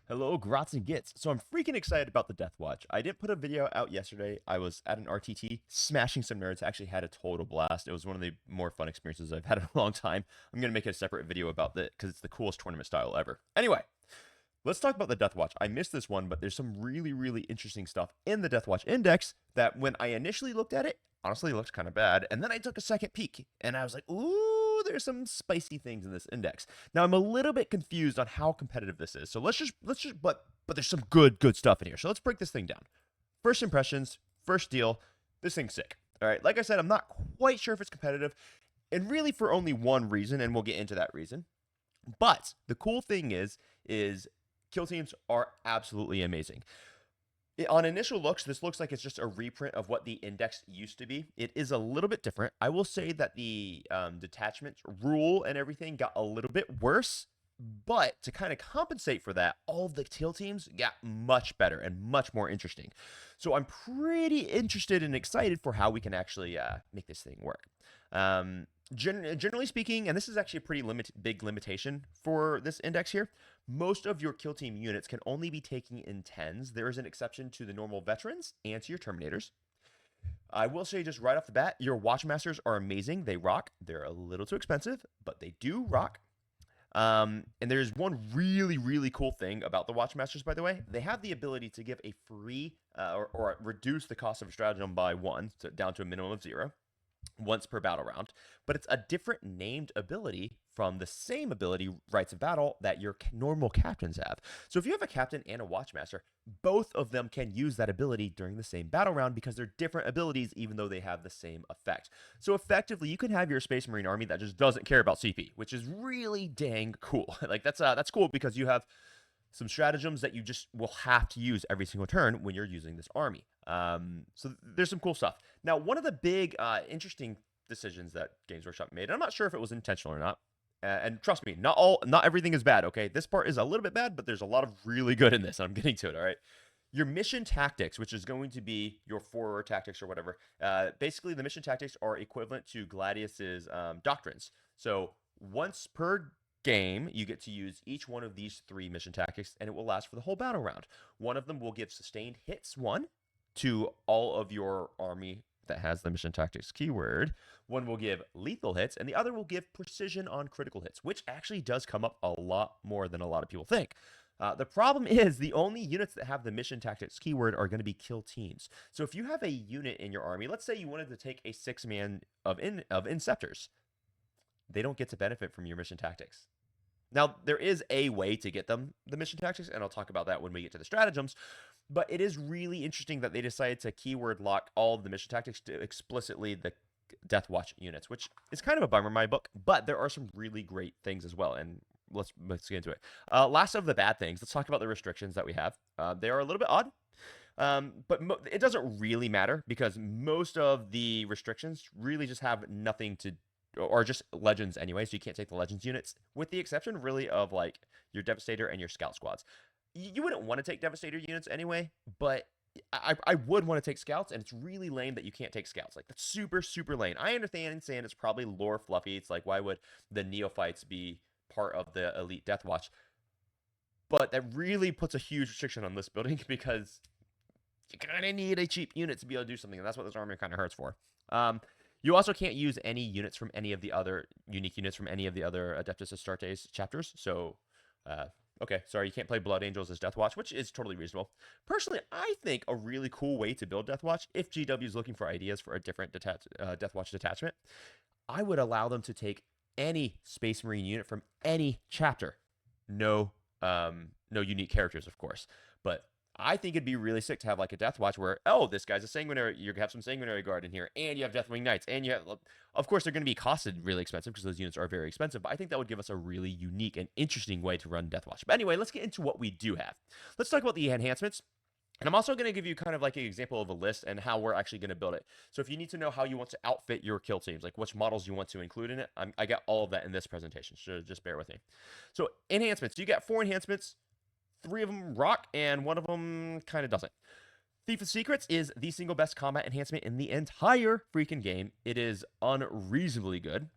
Hello, Grots and Gits. So I'm freaking excited about the Deathwatch. I didn't put a video out yesterday. I was at an RTT smashing some nerds. Actually had a total blast. It was one of the more fun experiences I've had in a long time. I'm going to make a separate video about that because it's the coolest tournament style ever. Anyway, let's talk about the Deathwatch. I missed this one, but there's some really, really interesting stuff in the Deathwatch index that when I initially looked at it, honestly looked kind of bad. And then I took a second peek and I was like, ooh, there's some spicy things in this index. Now I'm a little bit confused on how competitive this is. So but there's some good stuff in here. So let's break this thing down. First impressions, first deal. This thing's sick. All right. Like I said, I'm not quite sure if it's competitive, and really for only one reason, and we'll get into that reason. But the cool thing is kill teams are absolutely amazing. On initial looks, this looks like it's just a reprint of what the index used to be. It is a little bit different. I will say that the detachment rule and everything got a little bit worse, but to kind of compensate for that, all of the kill teams got much better and much more interesting. So I'm pretty interested and excited for how we can actually make this thing work. Generally speaking, and this is actually a pretty big limitation for this index here, most of your kill team units can only be taken in 10s. There is an exception to the normal veterans and to your terminators. I will say just right off the bat, your watchmasters are amazing. They rock. They're a little too expensive, but they do rock. And there's one really cool thing about the watchmasters, by the way. They have the ability to give a free or reduce the cost of a stratagem by 1 down to a minimum of 0 once per battle round, but it's a different named ability from the same ability rights of battle that your normal captains have. So if you have a captain and a watchmaster, both of them can use that ability during the same battle round because they're different abilities even though they have the same effect. So effectively, you can have your Space Marine army that just doesn't care about CP, which is really dang cool. Like that's cool because you have some stratagems that you just will have to use every single turn when you're using this army. So there's some cool stuff. Now, one of the big interesting decisions that Games Workshop made, and I'm not sure if it was intentional or not, and trust me, not everything is bad, okay? This part is a little bit bad, but there's a lot of really good in this, and I'm getting to it, all right? Your mission tactics, which is going to be your forward tactics or whatever, basically the mission tactics are equivalent to Gladius's doctrines. So once per game, you get to use each one of these 3 mission tactics, and it will last for the whole battle round. One of them will give sustained hits 1 to all of your army that has the mission tactics keyword. One will give lethal hits, and the other will give precision on critical hits, which actually does come up a lot more than a lot of people think. The problem is the only units that have the mission tactics keyword are going to be kill teams. So if you have a unit in your army, let's say you wanted to take a 6-man of Inceptors, they don't get to benefit from your mission tactics. Now, there is a way to get them the mission tactics, and I'll talk about that when we get to the stratagems, but it is really interesting that they decided to keyword lock all of the mission tactics to explicitly the Deathwatch units, which is kind of a bummer in my book, but there are some really great things as well, and let's get into it. Last of the bad things, let's talk about the restrictions that we have. They are a little bit odd, but it doesn't really matter because most of the restrictions really just have nothing to or just legends anyway, so you can't take the legends units, with the exception really of like your Devastator and your Scout squads. You wouldn't want to take Devastator units anyway, but I would want to take Scouts, and it's really lame that you can't take Scouts. Like, that's super lame. I understand saying it's probably lore fluffy. It's like, why would the Neophytes be part of the Elite Deathwatch? But that really puts a huge restriction on this building because you kind of need a cheap unit to be able to do something, and that's what this army kind of hurts for. You also can't use any units from any of the other unique units from any of the other Adeptus Astartes chapters. So, okay, sorry, you can't play Blood Angels as Deathwatch, which is totally reasonable. Personally, I think a really cool way to build Deathwatch, if GW is looking for ideas for a different Deathwatch detachment, I would allow them to take any Space Marine unit from any chapter. No unique characters, of course, but I think it'd be really sick to have like a Deathwatch where, oh, this guy's a Sanguinary, you have some Sanguinary Guard in here, and you have Deathwing Knights, and you have, of course, they're going to be costed really expensive because those units are very expensive, but I think that would give us a really unique and interesting way to run Deathwatch. But anyway, let's get into what we do have. Let's talk about the enhancements. And I'm also going to give you kind of like an example of a list and how we're actually going to build it. So if you need to know how you want to outfit your kill teams, like which models you want to include in it, I got all of that in this presentation, so just bear with me. So enhancements, you got 4 enhancements. 3 of them rock, and 1 of them kind of doesn't. Thief of Secrets is the single best combat enhancement in the entire freaking game. It is unreasonably good.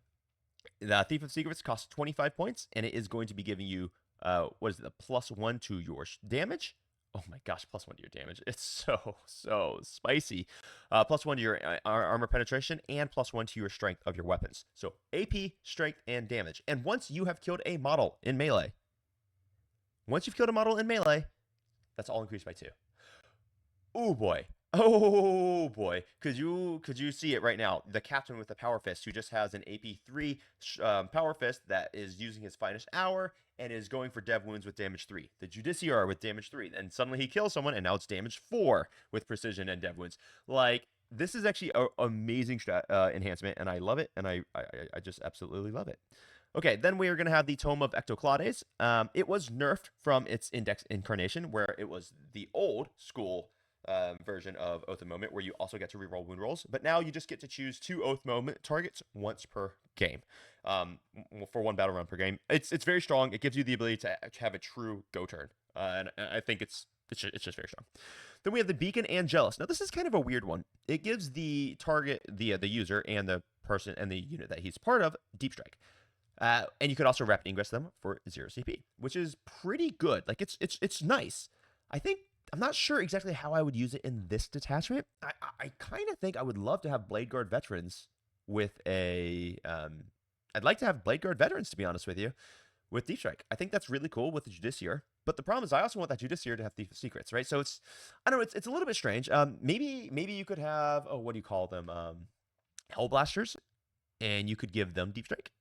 The Thief of Secrets costs 25 points, and it is going to be giving you what is it? The +1 to your damage. Oh my gosh, +1 to your damage. It's so spicy. +1 to your armor penetration and +1 to your strength of your weapons. So AP, strength, and damage. And once you have killed a model in melee, that's all increased by 2. Oh boy. Oh boy. Could you see it right now? The captain with the power fist who just has an AP3 power fist that is using his finest hour and is going for dev wounds with damage 3. The Justiciar with damage 3. And suddenly he kills someone and now it's damage 4 with precision and dev wounds. Like, this is actually an amazing enhancement, and I love it, and I just absolutely love it. Okay, then we are going to have the Tome of Ectoclades. It was nerfed from its index incarnation, where it was the old school version of Oath of Moment, where you also get to reroll wound rolls. But now you just get to choose 2 Oath Moment targets once per game, for 1 battle round per game. It's very strong. It gives you the ability to have a true go turn, and I think it's just very strong. Then we have the Beacon Angelus. Now this is kind of a weird one. It gives the target, the user, and the person and the unit that he's part of deep strike. And you could also rapid ingress them for 0 CP, which is pretty good. Like, it's nice. I'm not sure exactly how I would use it in this detachment. I kind of think I would love to have Blade Guard veterans with a. I'd like to have Blade Guard veterans, to be honest with you, with Deep Strike. I think that's really cool with the Justiciar. But the problem is, I also want that Justiciar to have Thief of Secrets, right? So I don't know, it's a little bit strange. Maybe you could have, what do you call them? Hellblasters, and you could give them Deep Strike.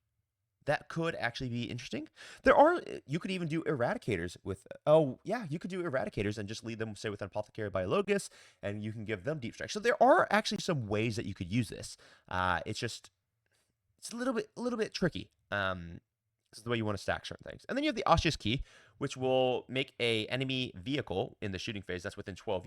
That could actually be interesting. You could even do Eradicators with, you could do Eradicators and just lead them, say, with an Apothecary Biologus, and you can give them Deep Strike. So there are actually some ways that you could use this. It's a little bit tricky. This is the way you want to stack certain things. And then you have the Osseous Key, which will make a enemy vehicle in the shooting phase that's within 12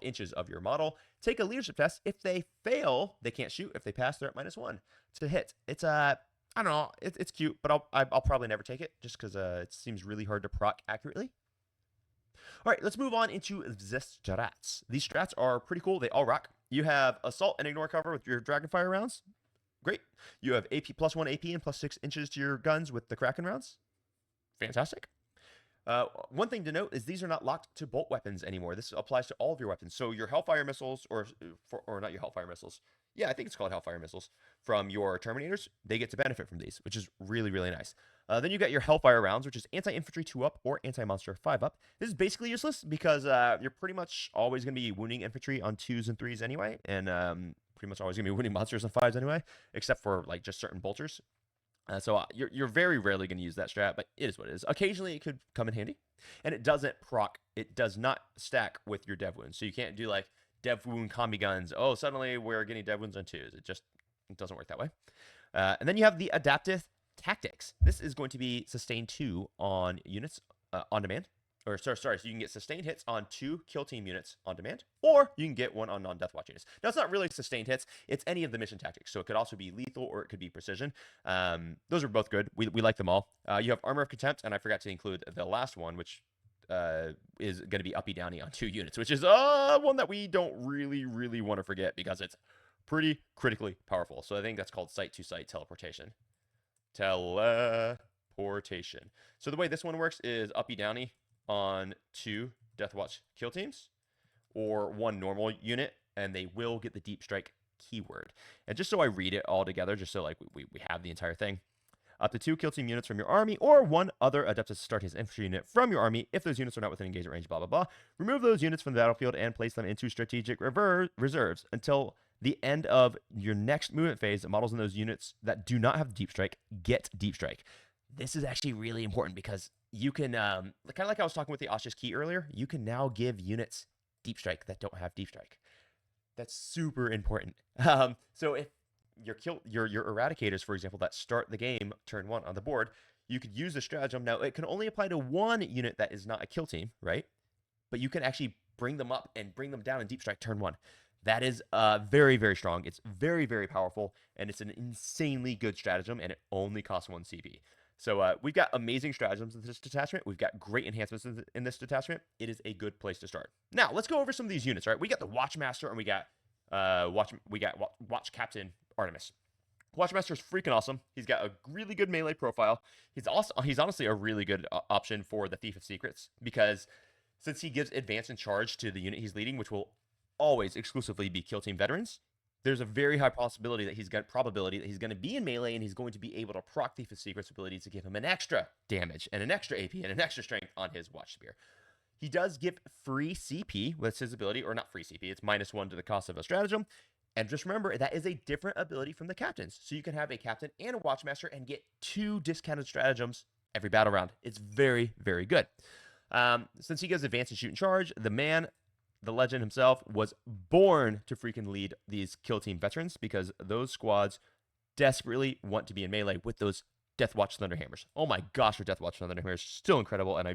inches of your model take a leadership test. If they fail, they can't shoot. If they pass, they're at -1 to hit. It's I don't know. It's cute, but I'll probably never take it just because it seems really hard to proc accurately. All right, let's move on into the strats. These strats are pretty cool. They all rock. You have Assault and Ignore cover with your Dragonfire rounds. Great. You have AP +1 AP and +6 inches to your guns with the Kraken rounds. Fantastic. One thing to note is these are not locked to bolt weapons anymore. This applies to all of your weapons. So your Hellfire missiles, or not your Hellfire missiles. Yeah, I think it's called Hellfire missiles. From your Terminators, they get to benefit from these, which is really, really nice. Then you got your Hellfire rounds, which is anti-infantry 2-up or anti-monster 5-up. This is basically useless because you're pretty much always going to be wounding infantry on 2s and 3s anyway, and pretty much always going to be wounding monsters on 5s anyway, except for like just certain bolters. So you're very rarely going to use that strat, but it is what it is. Occasionally, it could come in handy. And it doesn't proc. It does not stack with your dev wounds. So you can't do like dev wound combi guns. Oh, suddenly we're getting dev wounds on 2s. It doesn't work that way. And then you have the Adaptive Tactics. This is going to be sustain 2 on units on demand. Or sorry, so you can get sustained hits on 2 kill team units on demand, or you can get 1 on non-Deathwatch units. Now, it's not really sustained hits. It's any of the mission tactics. So it could also be lethal or it could be precision. Those are both good. We like them all. You have Armor of Contempt, and I forgot to include the last one, which is going to be uppy downy on 2 units, which is one that we don't really want to forget because it's pretty critically powerful. So I think that's called site-to-site teleportation. Teleportation. So the way this one works is uppy downy on 2 Deathwatch kill teams or 1 normal unit, and they will get the Deep Strike keyword. And just so I read it all together, just so like we have the entire thing. Up to 2 kill team units from your army or 1 other Adeptus Astartes infantry unit from your army if those units are not within engagement range, blah, blah, blah. Remove those units from the battlefield and place them into strategic reserves until the end of your next movement phase. The models in those units that do not have Deep Strike get Deep Strike. This is actually really important because you can, kind of like I was talking with the Osseous Key earlier, you can now give units Deep Strike that don't have Deep Strike. That's super important. So if your Eradicators, for example, that start the game turn 1 on the board, you could use the stratagem. Now, it can only apply to 1 unit that is not a kill team, right? But you can actually bring them up and bring them down in Deep Strike turn 1. That is very, very strong. It's very, very powerful, and it's an insanely good stratagem, and it only costs 1 CP. So we've got amazing stratagems in this detachment. We've got great enhancements in this detachment. It is a good place to start. Now, let's go over some of these units, right? We got the Watchmaster, and we got Watch Captain Artemis. Watchmaster is freaking awesome. He's got a really good melee profile. He's honestly a really good option for the Thief of Secrets because since he gives advance and charge to the unit he's leading, which will always exclusively be kill team veterans, there's a very high possibility that he's going to be in melee and he's going to be able to proc Thief of Secrets ability to give him an extra damage and an extra AP and an extra strength on his Watch Spear. He does give free CP with his ability, or not free CP, it's -1 to the cost of a stratagem. And just remember, that is a different ability from the captains. So you can have a captain and a Watchmaster and get 2 discounted stratagems every battle round. It's very, very good. Since he gives advance and shoot and charge, the legend himself, was born to freaking lead these kill team veterans because those squads desperately want to be in melee with those Deathwatch Thunderhammers. Oh my gosh, our Deathwatch Thunderhammers still incredible, and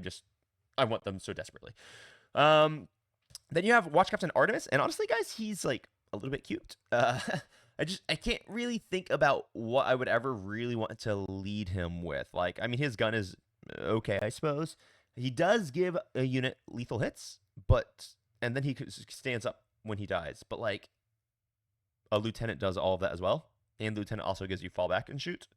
I want them so desperately. Then you have Watch Captain Artemis, and honestly, guys, he's like a little bit cute. I can't really think about what I would ever really want to lead him with. Like, I mean, his gun is okay, I suppose. He does give a unit lethal hits, and then he stands up when he dies. But like, a lieutenant does all of that as well, and lieutenant also gives you fallback and shoot.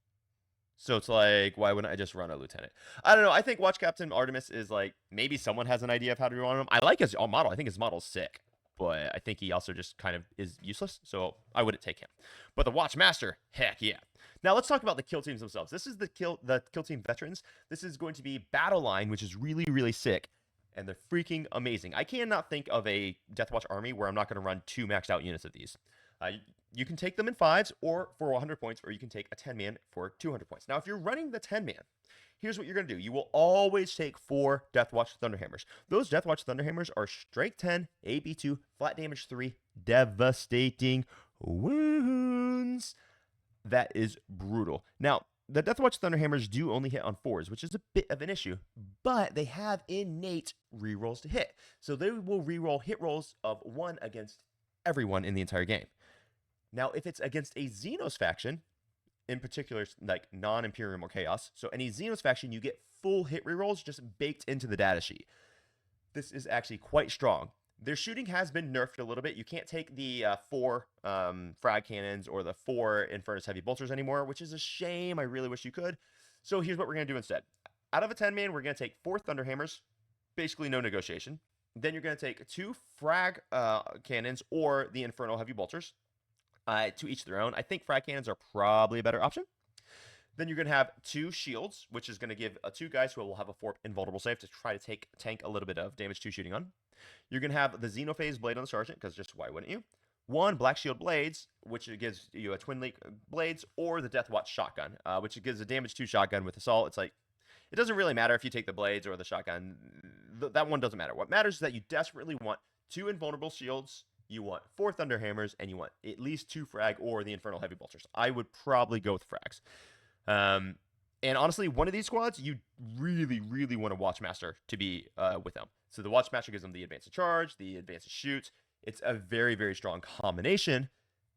So it's like, why wouldn't I just run a lieutenant? I don't know. I think Watch Captain Artemis is like, maybe someone has an idea of how to run him. I like his model. I think his model's sick. But I think he also just kind of is useless, so I wouldn't take him. But the Watchmaster, heck yeah. Now let's talk about the kill teams themselves. This is the kill team veterans. This is going to be Battle Line, which is really, really sick, and they're freaking amazing. I cannot think of a Deathwatch army where I'm not going to run 2 maxed out units of these. You can take them in 5s or for 100 points, or you can take a 10-man for 200 points. Now, if you're running the 10-man, here's what you're going to do. You will always take 4 Deathwatch Thunderhammers. Those Deathwatch Thunderhammers are strength 10, AB 2, flat damage 3, devastating wounds. That is brutal. Now, the Deathwatch Thunderhammers do only hit on 4s, which is a bit of an issue, but they have innate rerolls to hit. So they will reroll hit rolls of 1 against everyone in the entire game. Now, if it's against a Xenos faction, in particular, like non-Imperium or Chaos, so any Xenos faction, you get full hit rerolls just baked into the data sheet. This is actually quite strong. Their shooting has been nerfed a little bit. You can't take the 4 frag cannons or the 4 Infernus heavy bolters anymore, which is a shame. I really wish you could. So here's what we're going to do instead. Out of a 10-man, we're going to take 4 Thunderhammers, basically no negotiation. Then you're going to take 2 frag cannons or the Infernal heavy bolters. To each their own. I think frag cannons are probably a better option. Then you're going to have 2 shields, which is going to give 2 guys who will have a 4 invulnerable save to try to tank a little bit of damage to shooting on. You're going to have the Xenophase blade on the sergeant, because just why wouldn't you? 1 black shield blades, which gives you a twin leak blades, or the Deathwatch shotgun, which gives a damage 2 shotgun with assault. It's like, it doesn't really matter if you take the blades or the shotgun. That one doesn't matter. What matters is that you desperately want 2 invulnerable shields, you want 4 Thunderhammers, and you want at least 2 frag or the Infernal Heavy Bolters. I would probably go with frags. And honestly, one of these squads, you really, really want a Watchmaster to be with them. So the Watchmaster gives them the advance to charge, the advance to shoot. It's a very, very strong combination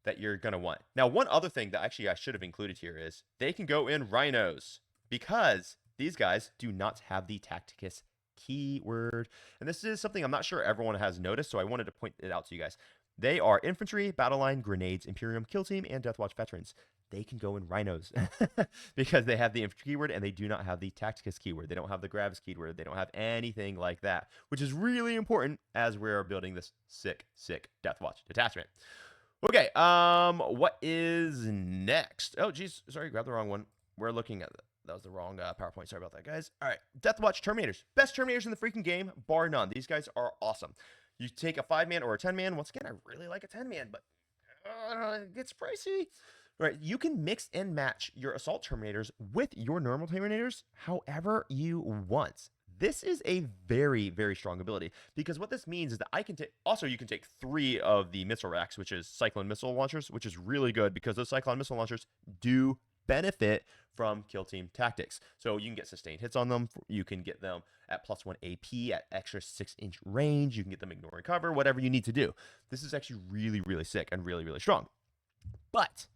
that you're going to want. Now, one other thing that actually I should have included here is they can go in Rhinos because these guys do not have the Tacticus keyword. And this is something I'm not sure everyone has noticed, so I wanted to point it out to you guys. They are infantry, battle line, grenades, Imperium, kill team, and Deathwatch veterans. They can go in Rhinos because they have the infantry keyword and they do not have the Tacticus keyword. They don't have the Gravis keyword. They don't have anything like that, which is really important as we're building this sick, sick Deathwatch detachment. Okay, what is next? Oh, geez, sorry, grabbed the wrong one. We're looking at that was the wrong PowerPoint. Sorry about that, guys. All right, Deathwatch Terminators. Best Terminators in the freaking game, bar none. These guys are awesome. You take a 5-man or a 10-man. Once again, I really like a 10-man, but it gets pricey. All right, you can mix and match your Assault Terminators with your normal Terminators however you want. This is a very, very strong ability because what this means is that I can take, also you can take 3 of the missile racks, which is Cyclone missile launchers, which is really good because those Cyclone missile launchers do benefit from kill team tactics. So you can get sustained hits on them. You can get them at +1 AP at extra 6-inch range. You can get them ignoring cover, whatever you need to do. This is actually really, really sick and really, really strong. But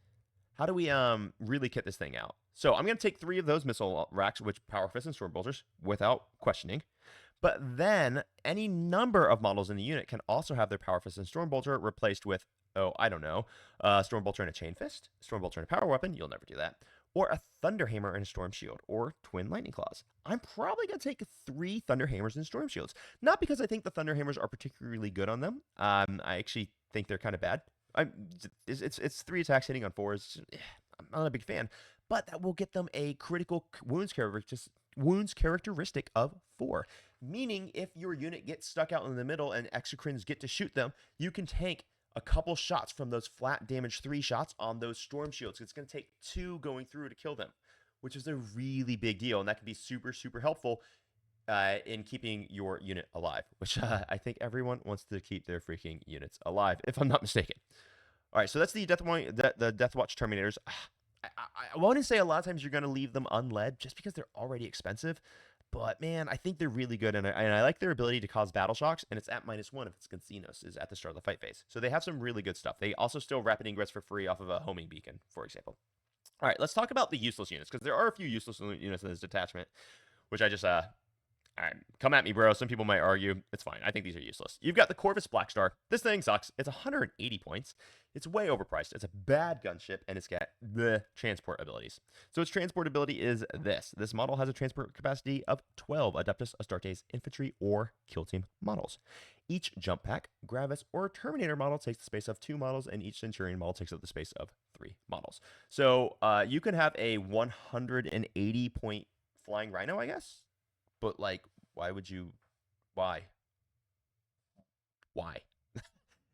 how do we really kit this thing out? So I'm going to take 3 of those missile racks, which power fists and storm bolters, without questioning. But then any number of models in the unit can also have their Power Fist and Stormbolter replaced with, oh, I don't know, Stormbolter and a Chain Fist, Stormbolter and a Power Weapon, you'll never do that, or a Thunderhammer and a Storm Shield, or Twin Lightning Claws. I'm probably going to take 3 Thunderhammers and Storm Shields. Not because I think the Thunderhammers are particularly good on them. I actually think they're kind of bad. It's 3 attacks hitting on 4s. I'm not a big fan. But that will get them a critical wounds characteristic of 4. Meaning, if your unit gets stuck out in the middle and Exocrines get to shoot them, you can tank a couple shots from those flat damage 3 shots on those Storm Shields. It's going to take 2 going through to kill them, which is a really big deal. And that can be super, super helpful in keeping your unit alive, which I think everyone wants to keep their freaking units alive, if I'm not mistaken. All right, so that's the Deathwatch Terminators. I want to say a lot of times you're going to leave them unled just because they're already expensive. But, man, I think they're really good, and I like their ability to cause battle shocks, and it's at -1 if it's Concenos is at the start of the fight phase. So they have some really good stuff. They also still rapid ingress for free off of a homing beacon, for example. All right, let's talk about the useless units, because there are a few useless units in this detachment, which I just, all right, come at me, bro. Some people might argue. It's fine. I think these are useless. You've got the Corvus Blackstar. This thing sucks. It's 180 points. It's way overpriced. It's a bad gunship, and it's got the transport abilities. So its transport ability is this. This model has a transport capacity of 12 Adeptus, Astartes, Infantry, or Kill Team models. Each Jump Pack, Gravis, or Terminator model takes the space of 2 models, and each Centurion model takes up the space of 3 models. So you can have a 180 point Flying Rhino, I guess? But, like, why would you? Why?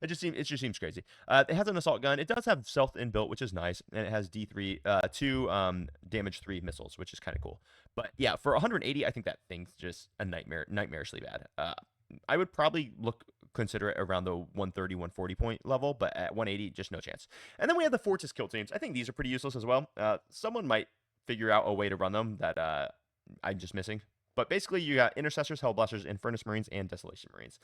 It just seems crazy. It has an assault gun. It does have stealth inbuilt, which is nice, and it has D3, 2 damage 3 missiles, which is kind of cool. But yeah, for 180, I think that thing's just a nightmarishly bad. I would probably consider it around the 130, 140 point level, but at 180, just no chance. And then we have the Fortress kill teams. I think these are pretty useless as well. Someone might figure out a way to run them that I'm just missing. But basically, you got Intercessors, Hellblasters, Infernus Marines, and Desolation Marines.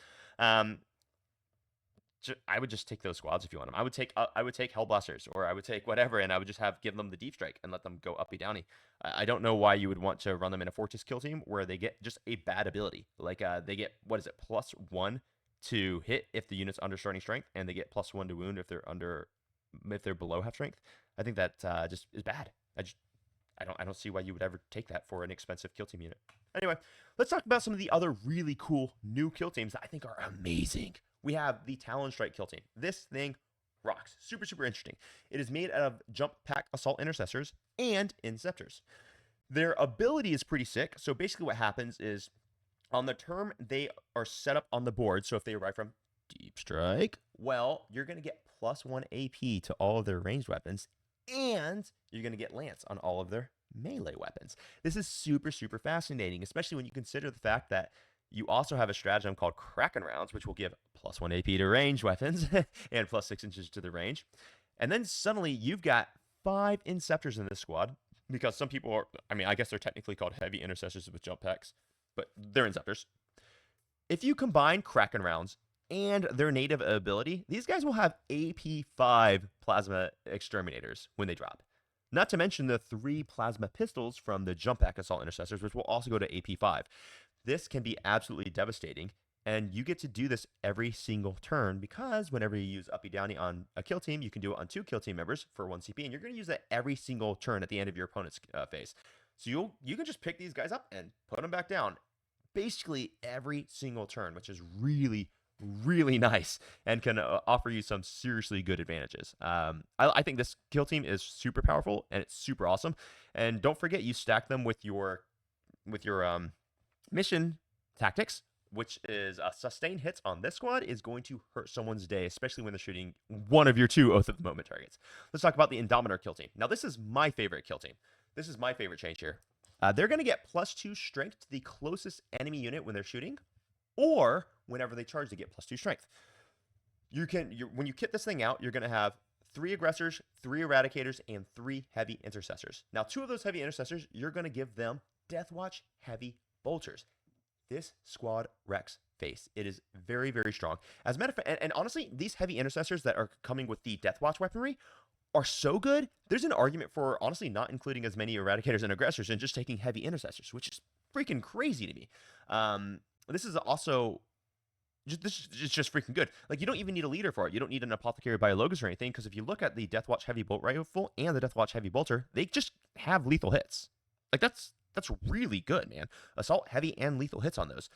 I would just take those squads if you want them. I would take Hellblasters, or I would take whatever, and I would just give them the Deep Strike and let them go uppy downy. I don't know why you would want to run them in a Fortress kill team where they get just a bad ability. Like they get, what is it, +1 to hit if the unit's under starting strength, and they get +1 to wound if they're below half strength. I think that just is bad. I don't see why you would ever take that for an expensive kill team unit. Anyway, let's talk about some of the other really cool new kill teams that I think are amazing. We have the Talonstrike kill team. This thing rocks. Super, super interesting. It is made out of Jump Pack Assault Intercessors and Inceptors. Their ability is pretty sick. So basically what happens is on the turn they are set up on the board. So if they arrive from Deep Strike, well, you're going to get +1 AP to all of their ranged weapons, and you're going to get Lance on all of their melee weapons. This is super, super fascinating, especially when you consider the fact that you also have a stratagem called Kraken Rounds, which will give +1 AP to ranged weapons and +6 inches to the range. And then suddenly you've got 5 Inceptors in this squad, because some people are, I guess they're technically called heavy intercessors with jump packs, but they're Inceptors. If you combine Kraken Rounds and their native ability, these guys will have AP5 Plasma Exterminators when they drop. Not to mention the 3 Plasma Pistols from the Jump Pack Assault Intercessors, which will also go to AP5. This can be absolutely devastating, and you get to do this every single turn, because whenever you use uppy downy on a kill team, you can do it on 2 kill team members for 1 CP, and you're going to use that every single turn at the end of your opponent's phase. So you can just pick these guys up and put them back down basically every single turn, which is really, really nice and can offer you some seriously good advantages. I think this kill team is super powerful, and it's super awesome. And don't forget, you stack them with your mission tactics, which is sustained hits on this squad is going to hurt someone's day, especially when they're shooting one of your 2 Oath of the Moment targets. Let's talk about the Indomitor kill team. Now, this is my favorite kill team. This is my favorite change here. They're going to get +2 strength to the closest enemy unit when they're shooting, or whenever they charge, they get +2 strength. When you kit this thing out, you're going to have 3 aggressors, 3 eradicators, and 3 heavy intercessors. Now, 2 of those heavy intercessors, you're going to give them Deathwatch heavy bolters. This squad wrecks face. It is very, very strong. As a matter of fact, and honestly, these heavy intercessors that are coming with the Deathwatch weaponry are so good. There's an argument for honestly not including as many eradicators and aggressors and just taking heavy intercessors, which is freaking crazy to me. this is also it's just freaking good. Like, you don't even need a leader for it. You don't need an apothecary biologus or anything, because if you look at the Deathwatch heavy bolt rifle and the Deathwatch heavy bolter, they just have lethal hits. Like, that's really good, man. Assault, heavy, and lethal hits on those.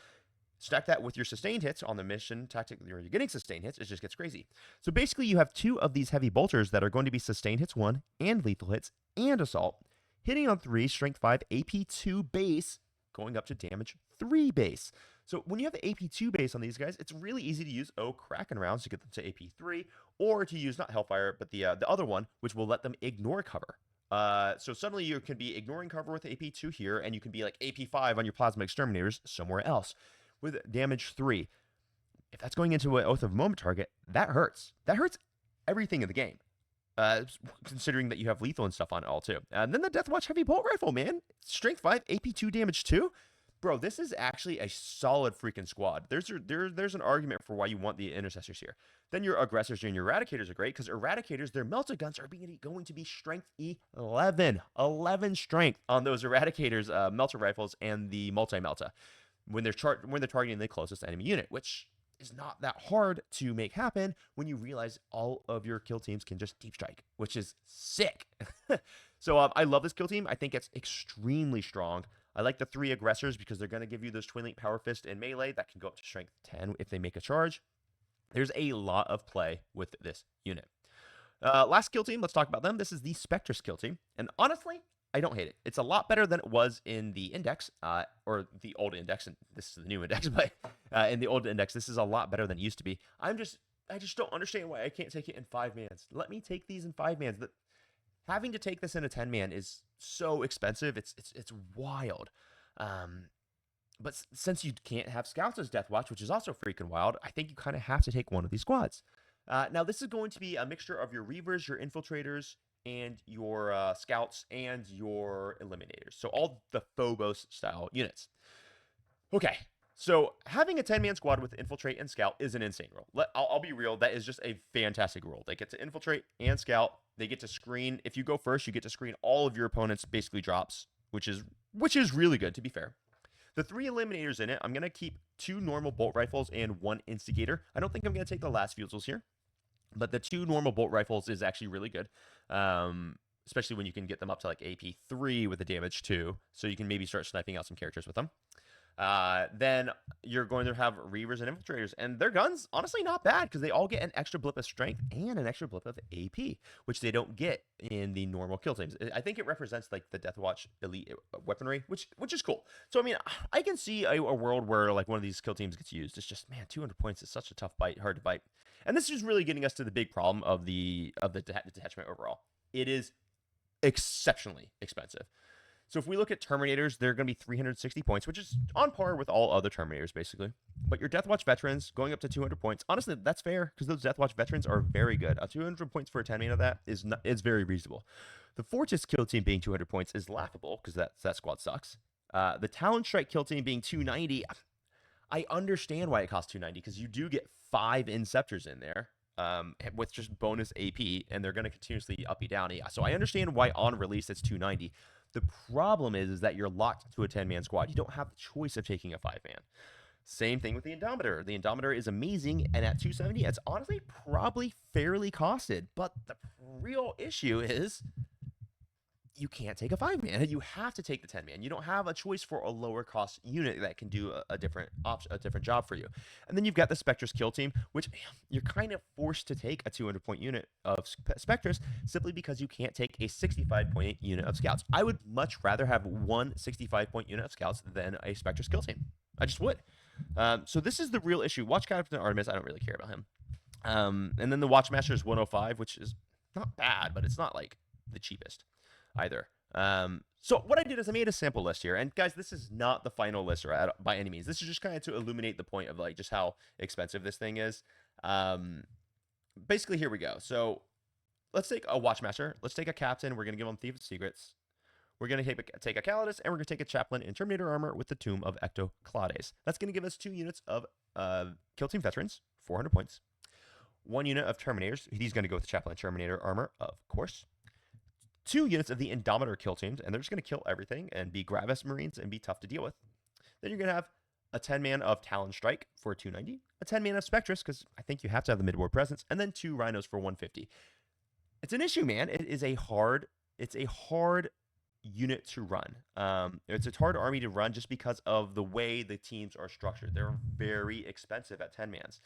Stack that with your sustained hits on the mission tactic where you're getting sustained hits, it just gets crazy. So basically, you have 2 of these heavy bolters that are going to be sustained hits 1 and lethal hits and assault, hitting on 3, strength 5, AP 2 base, going up to damage 3 base. So when you have the AP2 base on these guys, it's really easy to use Kraken rounds to get them to AP3, or to use not Hellfire, but the other one, which will let them ignore cover. So suddenly you can be ignoring cover with AP2 here, and you can be like AP5 on your Plasma Exterminators somewhere else with damage 3. If that's going into an Oath of Moment target, that hurts. That hurts everything in the game. Considering that you have lethal and stuff on it all too. And then the Deathwatch Heavy Bolt Rifle, man. Strength 5, AP2 damage 2. Bro, this is actually a solid freaking squad. There's an argument for why you want the intercessors here. Then your aggressors and your eradicators are great, because eradicators, their melta guns are going to be strength 11. 11 strength on those eradicators, melta rifles, and the multi-melta when they're targeting the closest enemy unit, which is not that hard to make happen when you realize all of your kill teams can just deep strike, which is sick. So I love this kill team. I think it's extremely strong. I like the 3 aggressors because they're going to give you those Twin Link Power Fist and melee that can go up to strength 10 if they make a charge. There's a lot of play with this unit. Last kill team, let's talk about them. This is the Spectrus kill team. And honestly, I don't hate it. It's a lot better than it was in the index, or the old index, and this is the new index, but in the old index, this is a lot better than it used to be. I just don't understand why I can't take it in 5-mans. Let me take these in 5-mans. Having to take this in a 10-man is so expensive. It's wild. But since you can't have scouts as Deathwatch, which is also freaking wild, I think you kind of have to take one of these squads. Now, this is going to be a mixture of your Reavers, your Infiltrators, and your Scouts, and your Eliminators. So all the Phobos-style units. Okay, so having a 10-man squad with Infiltrate and Scout is an insane rule. I'll be real, that is just a fantastic rule. They get to Infiltrate and Scout. They get to screen. If you go first, you get to screen all of your opponent's basically drops, which is really good, to be fair. The 3 Eliminators in it, I'm going to keep 2 normal bolt rifles and 1 instigator. I don't think I'm going to take the last fusils here, but the 2 normal bolt rifles is actually really good, especially when you can get them up to like AP3 with the damage 2, so you can maybe start sniping out some characters with them. Then you're going to have Reavers and Infiltrators, and their guns, honestly, not bad, because they all get an extra blip of strength and an extra blip of AP, which they don't get in the normal kill teams. I think it represents like the Deathwatch elite weaponry, which is cool. So I mean, I can see a world where like one of these kill teams gets used. It's just, man, 200 points is such a tough fight, hard to fight. And this is really getting us to the big problem of the detachment overall. It is exceptionally expensive. So if we look at Terminators, they're going to be 360 points, which is on par with all other Terminators, basically. But your Deathwatch Veterans going up to 200 points. Honestly, that's fair, because those Deathwatch Veterans are very good. 200 points for a 10-man of that is very reasonable. The Fortress kill team being 200 points is laughable, because that squad sucks. The Talonstrike kill team being 290, I understand why it costs 290, because you do get 5 Inceptors in there. With just bonus AP, and they're going to continuously up you down. So I understand why on release it's 290. The problem is that you're locked to a 10-man squad. You don't have the choice of taking a 5-man. Same thing with the Indomitor. The Indomitor is amazing, and at 270, it's honestly probably fairly costed. But the real issue is you can't take a 5-man. You have to take the 10-man. You don't have a choice for a lower cost unit that can do a different job for you. And then you've got the Spectrus kill team, which you're kind of forced to take a 200-point unit of Spectrus simply because you can't take a 65-point unit of Scouts. I would much rather have one 65-point unit of Scouts than a Spectrus kill team. I just would. So this is the real issue. Watch Captain Artemis, I don't really care about him. And then the Watchmaster is 105, which is not bad, but it's not like the cheapest either. So what I did is I made a sample list here, and guys, this is not the final list by any means. This is just kind of to illuminate the point of like just how expensive this thing is. Basically, here we go. So let's take a Watchmaster. Let's take a Captain. We're gonna give him Thief of Secrets. We're gonna take a Calidus, and we're gonna take a Chaplain in Terminator armor with the Tomb of Ectoclades. That's gonna give us 2 units of Kill Team Veterans, 400 points. 1 unit of Terminators. He's gonna go with the Chaplain Terminator armor, of course. 2 units of the Indomitor kill teams, and they're just going to kill everything and be Gravis Marines and be tough to deal with. Then you're going to have a 10-man of Talonstrike for 290, a 10-man of Spectrus, because I think you have to have the midboard presence, and then 2 Rhinos for 150. It's an issue, man. It's a hard unit to run. It's a hard army to run just because of the way the teams are structured. They're very expensive at 10-mans.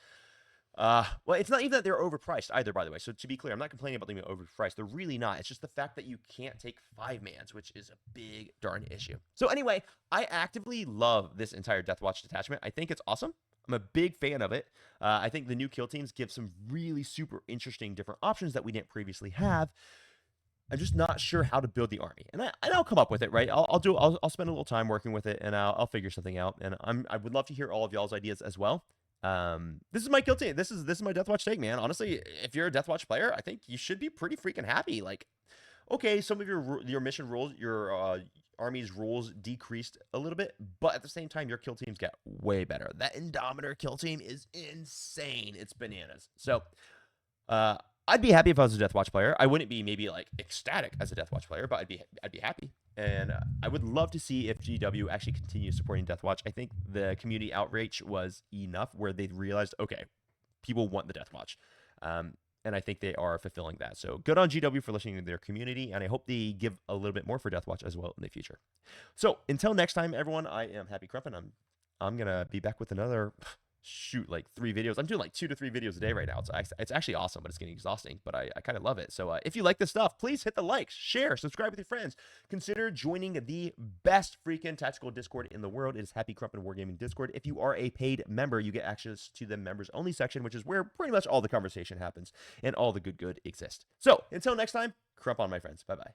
Well, it's not even that they're overpriced either, by the way. So to be clear, I'm not complaining about them being overpriced. They're really not. It's just the fact that you can't take 5-mans, which is a big darn issue. So anyway, I actively love this entire Deathwatch detachment. I think it's awesome. I'm a big fan of it. I think the new kill teams give some really super interesting different options that we didn't previously have. I'm just not sure how to build the army, and I'll come up with it, right? I'll spend a little time working with it, and I'll figure something out. And I would love to hear all of y'all's ideas as well. This is my kill team. This is my Deathwatch take, man. Honestly, if you're a Deathwatch player, I think you should be pretty freaking happy. Like, okay, some of your mission rules, your army's rules decreased a little bit, but at the same time, your kill teams get way better. That Indomitor kill team is insane. It's bananas. So, I'd be happy if I was a Deathwatch player. I wouldn't be maybe like ecstatic as a Deathwatch player, but I'd be happy. And I would love to see if GW actually continues supporting Deathwatch. I think the community outreach was enough where they realized, okay, people want the Deathwatch. And I think they are fulfilling that. So good on GW for listening to their community, and I hope they give a little bit more for Deathwatch as well in the future. So until next time, everyone, I am Happy Crump, and I'm gonna be back with another like 3 videos. I'm doing like 2 to 3 videos a day right now. It's actually awesome, but it's getting exhausting, but I kind of love it. So if you like this stuff, please hit the likes, share, subscribe with your friends. Consider joining the best freaking tactical Discord in the world. It is Happy Crump and Wargaming Discord. If you are a paid member, you get access to the members only section, which is where pretty much all the conversation happens and all the good exists. So until next time, crump on, my friends. Bye bye.